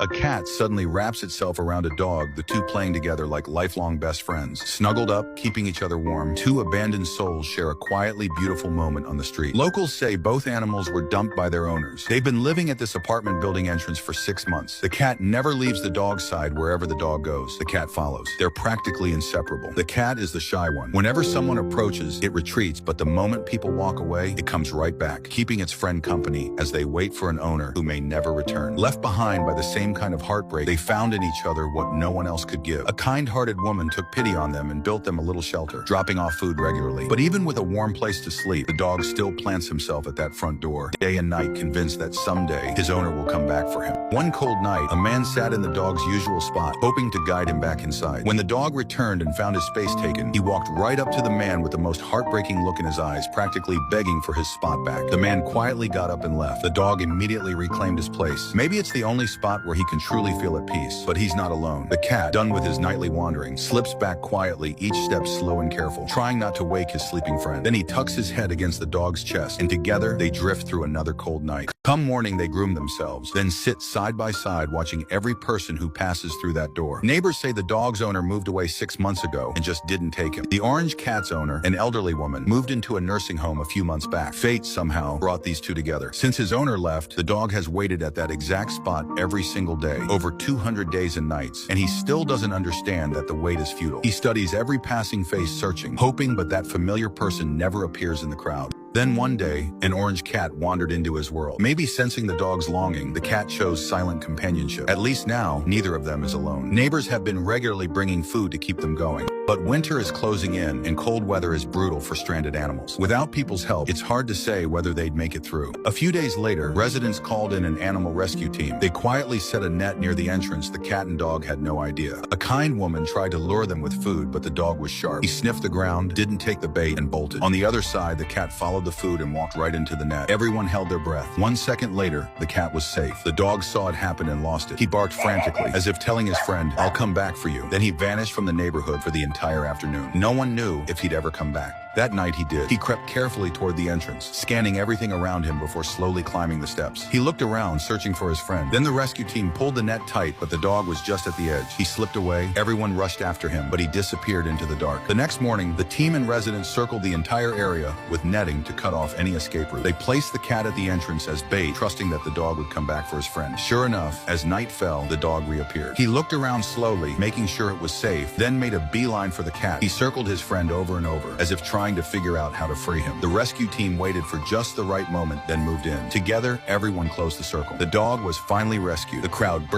A cat suddenly wraps itself around a dog, the two playing together like lifelong best friends. Snuggled up, keeping each other warm, two abandoned souls share a quietly beautiful moment on the street. Locals say both animals were dumped by their owners. They've been living at this apartment building entrance for 6 months. The cat never leaves the dog's side wherever the dog goes. The cat follows. They're practically inseparable. The cat is the shy one. Whenever someone approaches, it retreats, but the moment people walk away, it comes right back, keeping its friend company as they wait for an owner who may never return. Left behind by the same kind of heartbreak, they found in each other what no one else could give. A kind-hearted woman took pity on them and built them a little shelter, dropping off food regularly. But even with a warm place to sleep, the dog still plants himself at that front door, day and night, convinced that someday his owner will come back for him. One cold night, a man sat in the dog's usual spot, hoping to guide him back inside. When the dog returned and found his space taken, he walked right up to the man with the most heartbreaking look in his eyes, practically begging for his spot back. The man quietly got up and left. The dog immediately reclaimed his place. Maybe it's the only spot where he can truly feel at peace, but he's not alone. The cat, done with his nightly wandering, slips back quietly, each step slow and careful, trying not to wake his sleeping friend. Then he tucks his head against the dog's chest, and together they drift through another cold night. Come morning, they groom themselves, then sit side by side watching every person who passes through that door. Neighbors say the dog's owner moved away 6 months ago and just didn't take him. The orange cat's owner, an elderly woman, moved into a nursing home a few months back. Fate somehow brought these two together. Since his owner left, the dog has waited at that exact spot every single day, over 200 days and nights, and he still doesn't understand that the wait is futile. He studies every passing face, searching, hoping, but that familiar person never appears in the crowd. Then one day, an orange cat wandered into his world. Maybe sensing the dog's longing, the cat chose silent companionship. At least now, neither of them is alone. Neighbors have been regularly bringing food to keep them going. But winter is closing in, and cold weather is brutal for stranded animals. Without people's help, it's hard to say whether they'd make it through. A few days later, residents called in an animal rescue team. They quietly set a net near the entrance. The cat and dog had no idea. A kind woman tried to lure them with food, but the dog was sharp. He sniffed the ground, didn't take the bait, and bolted. On the other side, the cat followed the food and walked right into the net. Everyone held their breath. 1 second later, the cat was safe. The dog saw it happen and lost it. He barked frantically, as if telling his friend, "I'll come back for you." Then he vanished from the neighborhood for the entire afternoon. No one knew if he'd ever come back. That night he did. He crept carefully toward the entrance, scanning everything around him before slowly climbing the steps. He looked around, searching for his friend. Then the rescue team pulled the net tight, but the dog was just at the edge. He slipped away. Everyone rushed after him, but he disappeared into the dark. The next morning, the team and residents circled the entire area with netting to cut off any escape route. They placed the cat at the entrance as bait, trusting that the dog would come back for his friend. Sure enough, as night fell, the dog reappeared. He looked around slowly, making sure it was safe, then made a beeline for the cat. He circled his friend over and over, as if trying to figure out how to free him. The rescue team waited for just the right moment, then moved in. Together, everyone closed the circle. The dog was finally rescued. The crowd burst